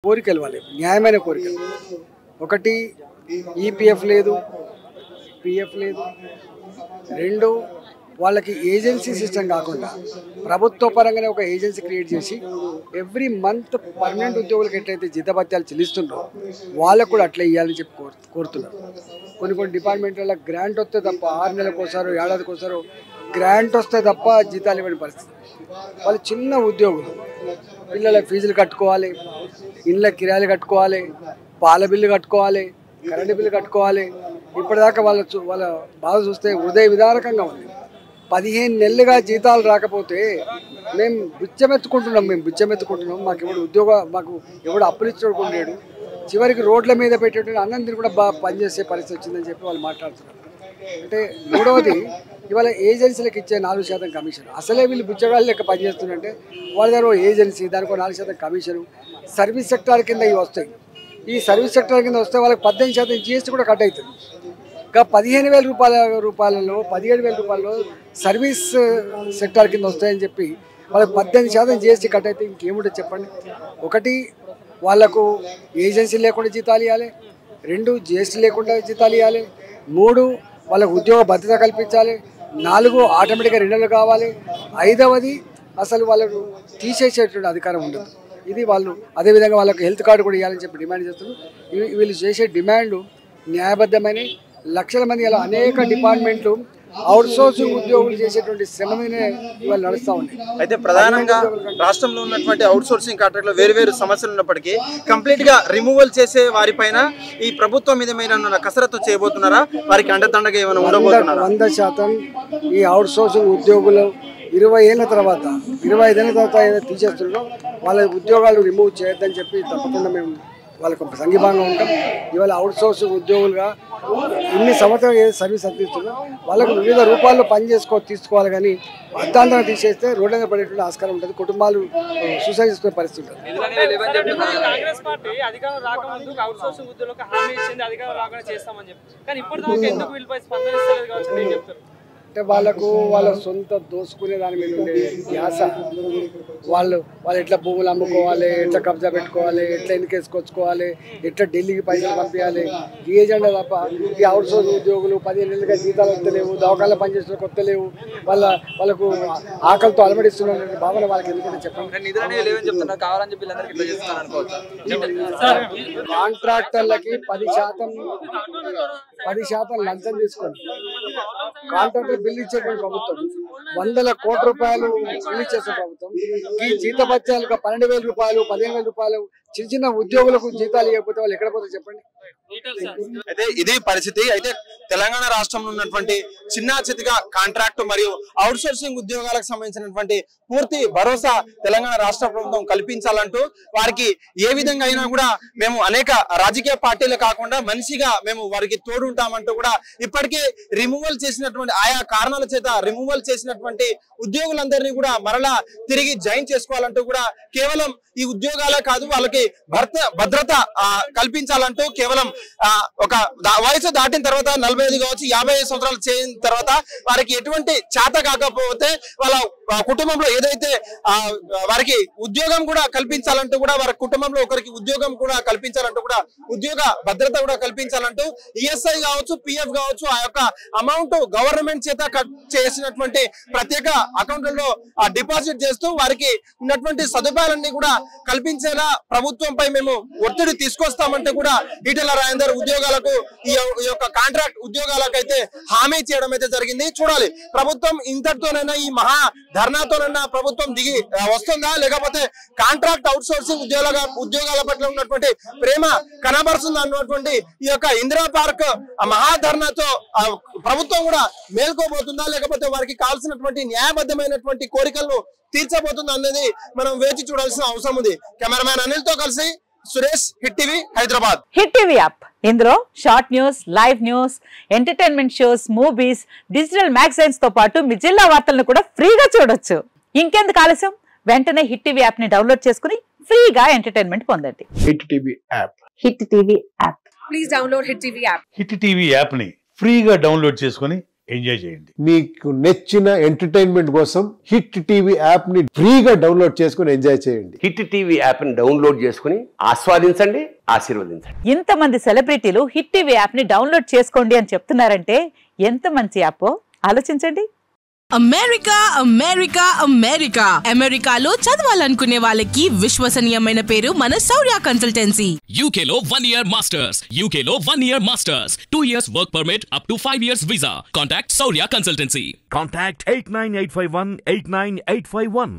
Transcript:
కోరికలు వాళ్ళే న్యాయమైన కోరికలు. ఒకటి ఈపీఎఫ్ లేదు, పిఎఫ్ లేదు. రెండు వాళ్ళకి ఏజెన్సీ సిస్టమ్ కాకుండా ప్రభుత్వ పరంగానే ఒక ఏజెన్సీ క్రియేట్ చేసి ఎవ్రీ మంత్ పర్మనెంట్ ఉద్యోగులకు ఎట్లయితే జీతభత్యాలు చెల్లిస్తుంటారో వాళ్ళకు కూడా అట్లా ఇవ్వాలని చెప్పి కోరుతున్నారు. కొన్ని డిపార్ట్మెంట్ల గ్రాంట్ వస్తే తప్ప 6 నెలలకోసారో ఏడాదికోసారో గ్రాంట్ వస్తే తప్ప జీతాలు ఇవ్వని పరిస్థితి. వాళ్ళు చిన్న ఉద్యోగులు, పిల్లల ఫీజులు కట్టుకోవాలి, ఇళ్ళ కిరాయిలు కట్టుకోవాలి, పాల బిల్లు కట్టుకోవాలి, కరెంటు బిల్లు కట్టుకోవాలి. ఇప్పటిదాకా వాళ్ళ బాధ చూస్తే హృదయ విదారకంగా ఉంది. 15 నెలలుగా జీతాలు రాకపోతే మేము బిచ్చమెత్తుకుంటున్నాం. మాకు ఎవడు అప్పులు ఇచ్చుకోకుండా లేడు. చివరికి రోడ్ల మీద పెట్టేటువంటి అన్నం తిని కూడా బాగా పనిచేసే పరిస్థితి వచ్చిందని చెప్పి వాళ్ళు మాట్లాడుతున్నారు. అంటే మూడవది, ఇవాళ ఏజెన్సీలకు ఇచ్చే 4% కమిషన్. అసలే వీళ్ళు బిచ్చగాళ్ళు లెక్క పనిచేస్తున్నారంటే వాళ్ళ దగ్గర ఏజెన్సీ, దానికి 4% కమిషను. సర్వీస్ సెక్టార్ కింద ఇవి వస్తాయి. ఈ సర్వీస్ సెక్టార్ కింద వస్తే వాళ్ళకి 18% జీఎస్టీ కూడా కట్ అవుతుంది. ఇంకా 15,000 రూపాయలలో 17,000 రూపాయలలో సర్వీస్ సెక్టార్ కింద వస్తాయని చెప్పి వాళ్ళకి 18% జీఎస్టీ కట్ అయితే ఇంకేముంటుంది చెప్పండి. ఒకటి, వాళ్లకు ఏజెన్సీ లేకుండా జీతాలు ఇవ్వాలి. 2, జీఎస్టీ లేకుండా జీతాలు ఇవ్వాలి. 3, వాళ్ళకు ఉద్యోగ భద్రత కల్పించాలి. 4, ఆటోమేటిక్గా రిన్యూవల్ కావాలి. 5వది, అసలు వాళ్ళకు తీసేసేటువంటి అధికారం ఉండదు. ఇది వాళ్ళు అదేవిధంగా వాళ్ళకు హెల్త్ కార్డు కూడా ఇవ్వాలని చెప్పి డిమాండ్ చేస్తున్నారు. వీళ్ళు చేసే డిమాండ్ న్యాయబద్ధమైన. లక్షల మంది అలా అనేక డిపార్ట్మెంట్లు అవుట్సోర్సింగ్ ఉద్యోగులు చేసేటువంటి శ్రమ మీదనే ఇవాళ నడుస్తూ ఉంది. అయితే ప్రధానంగా రాష్ట్రంలో ఉన్నటువంటి అవుట్సోర్సింగ్ కాంట్రాక్ట్లో వేరు సమస్యలు ఉన్నప్పటికీ కంప్లీట్ గా రిమూవల్ చేసే వారిపైన ఈ ప్రభుత్వం మీద కసరత్తు చేయబోతున్నారా? వారికి అండదండగా ఏమైనా ఉండబోతున్నారా? 100% ఈ అవుట్సోర్సింగ్ ఉద్యోగులు 20 ఏళ్ళ తర్వాత 25 ఏళ్ళ తర్వాత ఏదైతే తీసేస్తున్నారో వాళ్ళ ఉద్యోగాలు రిమూవ్ చేయొద్దని చెప్పి తప్పకుండా మేము వాళ్ళకు సంఘీభాగంగా ఉంటాం. ఇవాళ అవుట్సోర్సింగ్ ఉద్యోగులుగా ఇన్ని సంవత్సరాలు ఏదైతే సర్వీస్ అందిస్తుందో వాళ్ళకు వివిధ రూపాల్లో తీసుకోవాలి. కానీ అర్థాంతరం తీసేస్తే రోడ్ల మీద పడేటువంటి ఆస్కారం ఉంటుంది. కుటుంబాలు సూసైడ్ చేసుకునే పరిస్థితి ఉంటుంది. కాంగ్రెస్ పార్టీ అధికారం రాకముందు అవుట్సోర్సింగ్ ఉద్యోగులకు హామీ ఇచ్చింది, అధికారం రాకుండా చేస్తామని చెప్పి. కానీ ఇప్పటిదాకా ఎందుకు వీళ్ళపై స్పందనిస్తలేదు కావచ్చు నేను చెప్తాను. అంటే వాళ్ళ సొంత దోసుకునే దాని మీద ఉండే ధ్యాస, వాళ్ళు ఎట్లా భూములు అమ్ముకోవాలి, ఎట్లా కబ్జా పెట్టుకోవాలి, ఎట్లా ఎన్నికేసుకొచ్చుకోవాలి, ఎట్లా ఢిల్లీకి పైసలు పంపించాలి, ఈ ఏజెండా తప్ప ఈ అవుట్సోర్స్ ఉద్యోగులు 15 ఏళ్ళుగా జీతాలు వస్తలేవు, దవాఖాన పనిచేసిన కొత్తలేవు, వాళ్ళకు ఆకలితో అలమడిస్తున్న భావన వాళ్ళకి ఎందుకంటే చెప్పండి. కాంట్రాక్టర్లకి 10% లంచం తీసుకోండి. కాంట్రాక్టర్ బిల్లు ఇచ్చేటువంటి ప్రభుత్వం, 100 కోట్ల రూపాయలు బిల్లు ఇచ్చేసిన ప్రభుత్వం ఈ జీతభత్యాలుగా 12,000 రూపాయలు 15,000 రూపాయలు చిన్న ఉద్యోగులకు జీతాలు ఇవ్వకపోతే వాళ్ళు ఎక్కడ పోతే చెప్పండి. అయితే ఇది పరిస్థితి. అయితే తెలంగాణ రాష్ట్రంలో ఉన్నటువంటి చిన్న చితిగా కాంట్రాక్ట్ మరియు అవుట్సోర్సింగ్ ఉద్యోగాలకు సంబంధించినటువంటి పూర్తి భరోసా తెలంగాణ రాష్ట్ర ప్రభుత్వం కల్పించాలంటూ వారికి ఏ విధంగా అయినా కూడా మేము అనేక రాజకీయ పార్టీలు కాకుండా మనిషిగా మేము వారికి తోడుంటామంటూ కూడా ఇప్పటికే రిమూవల్ చేసినటువంటి ఆయా కారణాల చేత రిమూవల్ చేసినటువంటి ఉద్యోగులందరినీ కూడా మరలా తిరిగి జాయిన్ చేసుకోవాలంటూ కూడా కేవలం ఈ ఉద్యోగాలే కాదు వాళ్ళకి భద్రత కల్పించాలంటూ కేవలం ఒక వయసు దాటిన తర్వాత 45 కావచ్చు 55 సంవత్సరాలు చేయిన తర్వాత వారికి ఎటువంటి చేత కాకపోతే వాళ్ళ కుటుంబంలో ఏదైతే వారికి ఉద్యోగం కూడా కల్పించాలంటూ కూడా వారి కుటుంబంలో ఒకరికి ఉద్యోగం కూడా కల్పించాలంటూ కూడా ఉద్యోగ భద్రత కూడా కల్పించాలంటూ ఈఎస్ఐ కావచ్చు పిఎఫ్ కావచ్చు ఆ యొక్క అమౌంట్ గవర్నమెంట్ చేత కట్ చేసినటువంటి ప్రత్యేక అకౌంట్లలో డిపాజిట్ చేస్తూ వారికి ఉన్నటువంటి సదుపాయాలన్నీ కూడా కల్పించేలా ప్రభుత్వంపై మేము ఒత్తిడి తీసుకొస్తామంటే కూడా ఈటెల రాజేందర్ ఉద్యోగాలకు ఈ యొక్క కాంట్రాక్ట్ ఉద్యోగాలకైతే హామీ చేయడం అయితే జరిగింది. చూడాలి ప్రభుత్వం ఇంతటితోనైనా ఈ మహా ధర్నాతోనైనా ప్రభుత్వం దిగి వస్తుందా, లేకపోతే కాంట్రాక్ట్ అవుట్ సోర్సింగ్ ఉద్యోగాల పట్ల ఉన్నటువంటి ప్రేమ కనబరుస్తుందా అన్నటువంటి ఈ యొక్క ఇందిరా పార్క్ మహాధర్నాతో ప్రభుత్వం కూడా మేల్కోబోతుందా, లేకపోతే వారికి కావాల్సినటువంటి న్యాయబద్ధమైనటువంటి కోరికలను తీర్చబోతుందా అనేది మనం వేచి చూడాల్సిన అవసరం ఉంది. కెమెరామ్యాన్ అనిల్ తో కలిసి Suresh, hit TV, Hyderabad. Hit TV app, ఇందులో short news, live news, entertainment shows, movies, digital magazines తో పాటు మీ జిల్లా వార్తలను కూడా ఫ్రీగా చూడొచ్చు. ఇంకెందుకు ఆలస్యం, వెంటనే హిట్ టీవీ యాప్ ని డౌన్లోడ్ చేసుకుని ఫ్రీగా ఎంటర్టైన్మెంట్ పొందండి. Hit TV app. Hit TV app. Please download hit TV app. Hit TV app ని ఫ్రీగా డౌన్లోడ్ చేసుకుని ఎంజాయ్ చేయండి. మీకు నచ్చిన ఎంటర్టైన్మెంట్ కోసం హిట్ టీవీ యాప్ ని ఫ్రీగా డౌన్లోడ్ చేసుకుని ఎంజాయ్ చేయండి. హిట్ టీవీ యాప్ ని డౌన్లోడ్ చేసుకుని ఆస్వాదించండి, ఆశీర్వదించండి. ఇంతమంది సెలబ్రిటీలు హిట్ టీవీ యాప్ ని డౌన్లోడ్ చేసుకోండి అని చెప్తున్నారంటే ఎంత మంచి యాప్ ఆలోచించండి. అమెరికా అమెరికా అమెరికా అమెరికాలో చదవాలనుకునే వాళ్ళకి విశ్వసనీయమైన పేరు మన శౌర్య కన్సల్టెన్సీ. UK లో 1 year masters, UK లో 1 year masters, 2 years work permit up to 5 years visa. Contact Saurya Consultancy. Contact 89851 89851.